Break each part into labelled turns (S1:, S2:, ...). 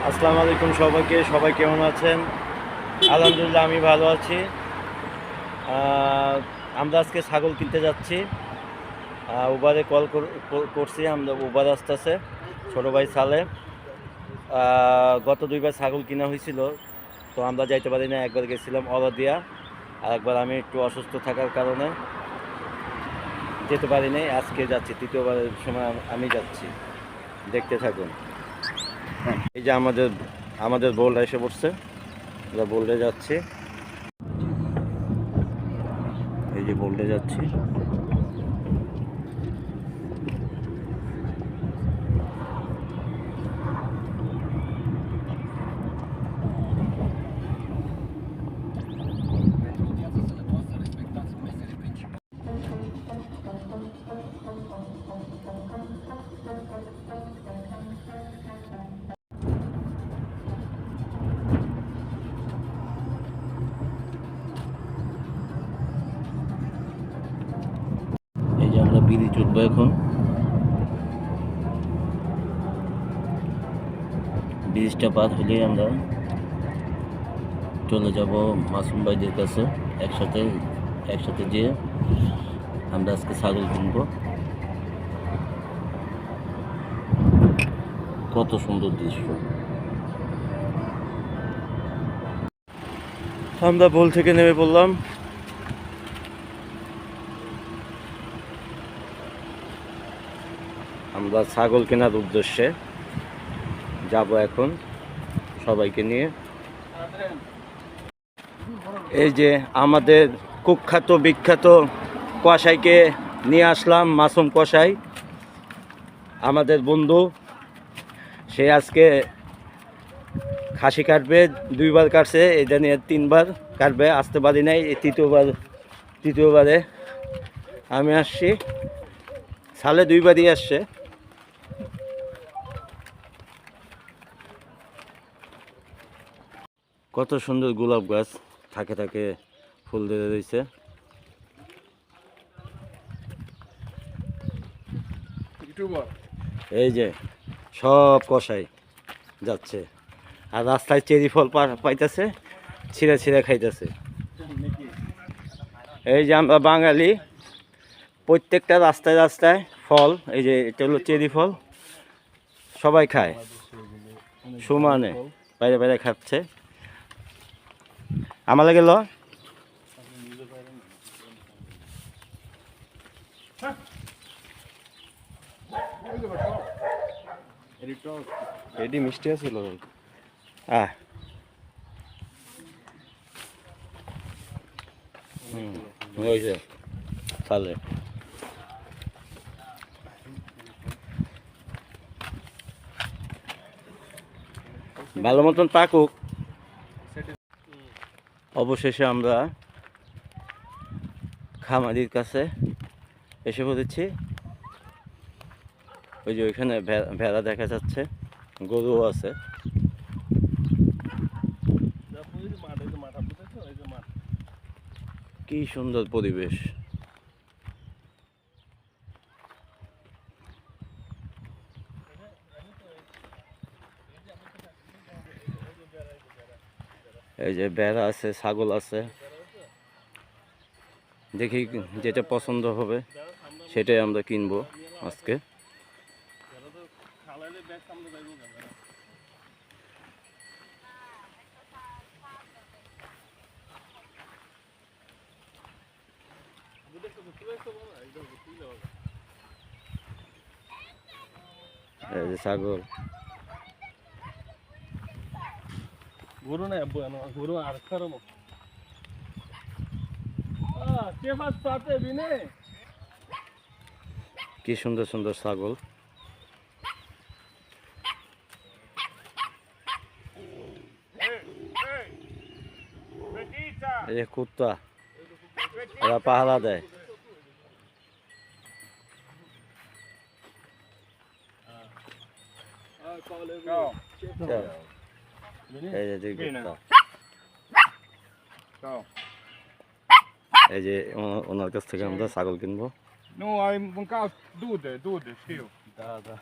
S1: আসসালামু আলাইকুম সবাইকে। সবাই কেমন আছেন? আলহামদুলিল্লাহ আমি ভালো আছি। আমরা আজকে ছাগল কিনতে যাচ্ছি। উবারে কল করছি, আমরা উবার আসতেছে ছোটো ভাই সালে। গত দুইবার ছাগল কিনা হয়েছিল, তো আমরা যাইতে পারি না। একবার গেছিলাম অলাদিয়া, আর একবার আমি একটু অসুস্থ থাকার কারণে যেতে পারি নাই। আজকে যাচ্ছি, তৃতীয়বারের সময় আমি যাচ্ছি। দেখতে থাকুন। এই যে আমাদের আমাদের বোল্ড এসে পড়ছে, আমরা বোল্ডে যাচ্ছি। এই যে বোল্ডে যাচ্ছি। এই যে আমরা বিড়ি চুটবো এখন। ব্রিজটা পার হলেই আমরা চলে যাব মাসুম ভাইদের কাছে। একসাথে যেয়ে আমরা আজকে ছাগল কিনবো। কত সুন্দর দৃশ্য। আমরা বোল থেকে নেমে পড়লাম। আমরা ছাগল কেনার উদ্দেশ্যে যাব এখন সবাইকে নিয়ে। এই যে আমাদের কুখ্যাত বিখ্যাত কসাইকে নিয়ে আসলাম, মাসুম কসাই আমাদের বন্ধু। সে আজকে খাসি কাটবে, দুইবার কাটছে, এটা নিয়ে তিনবার কাটবে। আসতে পারি নাই, এই তৃতীয়বারে আমি আসছি। সালে দুইবারই আসছে। কত সুন্দর গোলাপ গাছ, থাকে থাকে ফুল ধরে রয়েছে। এই যে সব কষাই যাচ্ছে, আর রাস্তায় চেরি ফল পাইতেছে, ছিঁড়ে ছিঁড়ে খাইতেছে। এই যে আমরা বাঙালি, প্রত্যেকটা রাস্তায় রাস্তায় ফল, এই যে এটা হলো চেরি ফল, সবাই খায় সমানে, বাইরে বাইরে খাচ্ছে। আমার লাগে ল
S2: এডি মিষ্টি আছিল
S1: হয়েছে তাহলে। ভালো মতন পাকুক। অবশেষে আমরা খামারির কাছে এসে পড়েছি। ওই যে ওইখানে ভেড়া দেখা যাচ্ছে, গরুও আছে। কি সুন্দর পরিবেশ। এই যে ভেড়া আছে, ছাগল আছে। দেখি যেটা পছন্দ হবে সেটাই আমরা কিনবো আজকে। এই যে ছাগল,
S2: গরু না গরু আর খারাপ
S1: কি সুন্দর সুন্দর ছাগল। এই যে কুত্তা, এরা পাহারা দেয়। এই যে দুই কুত্তা। এই যে ওনার কাছ থেকে আমরা ছাগল কিনবো।
S2: Nu, ai mâncat dude, știu.
S1: Da, da.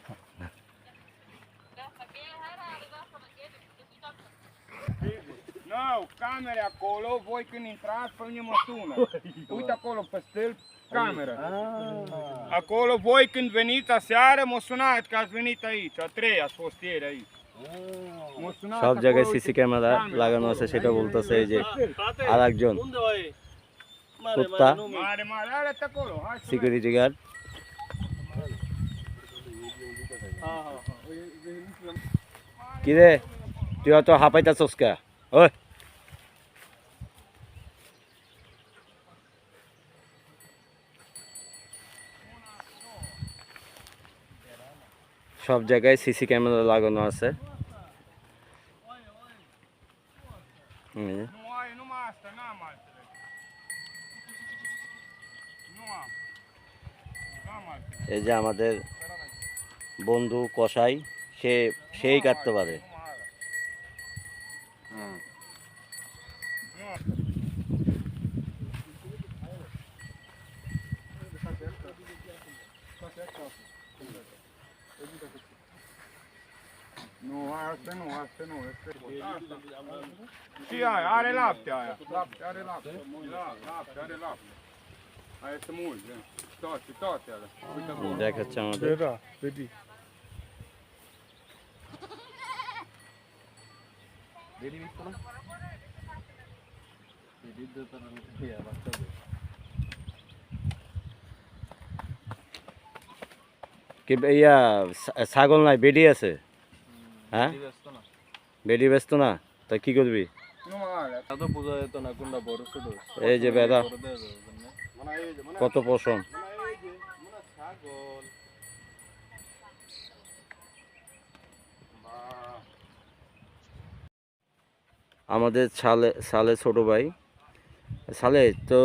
S3: Não, câmera, acolo, voi când intrați, pe mine mă sună. Uite acolo pe stâlp, camera. Acolo voi când veniți aseară, mă sunați că ați venit aici. A treia ați fost ieri aici. Mă sunați
S1: সব
S3: acolo,
S1: জায়গায়
S3: uite,
S1: CC camera
S3: camera
S1: লাগানো
S3: acolo.
S1: আছে সেটা বলতেছে এই যে
S2: Frate,
S1: আরেকজন
S2: unde vai? Mare,
S1: Cutta.
S2: mare, nu mi-
S3: Mare, mare, arată acolo, hai să vedem.
S1: Security guard
S2: Ha, ha, ha.
S1: কি রে তুই অত হাঁপাইতাছস কে ওই সব জায়গায় সিসি ক্যামেরা লাগানো আছে হুম।
S3: Nu ai numai asta, n-am altele. Nu am. N-am altele.
S1: এই যে আমাদের বন্ধু কসাই সেই কাটতে পারে
S3: Numai ala. Nu, asta nu, asta nu, asta și aia, are lapte aia, lapte, are lapte, lapte, are lapte. Aia este mult, toate alea. Uite acolo.
S1: দেখাচ্ছে আমাদের
S2: Bera, vedi. Vedi, Nicola? Vedi, dă pe la mine, ia, bastați.
S1: কি ইয়া ছাগল নাই বেডি আছে হ্যাঁ
S2: ব্যস্ত না
S1: বেডি ব্যস্ত না তা কি করবি
S3: Numai alea.
S2: এত বোঝা যেত না কোনটা বড় ছোট
S1: এই যে বেদা
S2: বড় দেওয়া যাবে না
S3: Mâna aici, mâna
S1: কত পশম
S3: aici, mâna ছাগল।
S1: আমাদের সালে ছোট ভাই সালে তো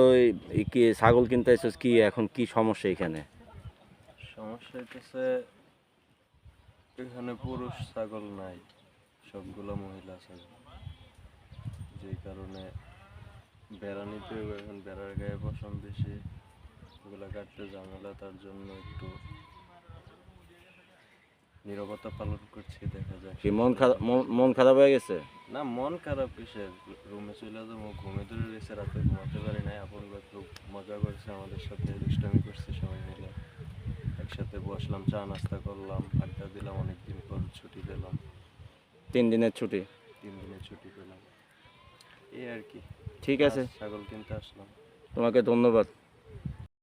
S1: কি ছাগল কিনতে আইছস কি এখন কি সমস্যা এখানে
S4: সমস্যা হইতেছে এখানে পুরুষ ছাগল নাই, সবগুলো মহিলা ছাগল, যেই কারণে বেড়া নিতে হবে। এখন বেড়ার গায়ে পশম বেশি, ওগুলো কাটতে ঝামেলা, তার জন্য একটু নীরবতা পালন করছি। দেখা যায়
S1: কি মন খারাপ হয়ে গেছে
S4: না, মন খারাপ কিসের, রুমে চলে যাবো, ঘুমে ধরে রয়েছে, রাতে ঘুমাতে পারি নাই। আপন খুব মজা করছে আমাদের সাথে, দুষ্টামি করছে সবাই মিলে, একসাথে বসলাম, চা নাস্তা করলাম, আড্ডা দিলাম, অনেকদিন পর ছুটি পেলাম,
S1: 3 দিনের ছুটি
S4: 3 দিনের ছুটি পেলাম, এই আর কি।
S1: ঠিক আছে
S4: ছাগল কিনতে আসলাম।
S1: তোমাকে ধন্যবাদ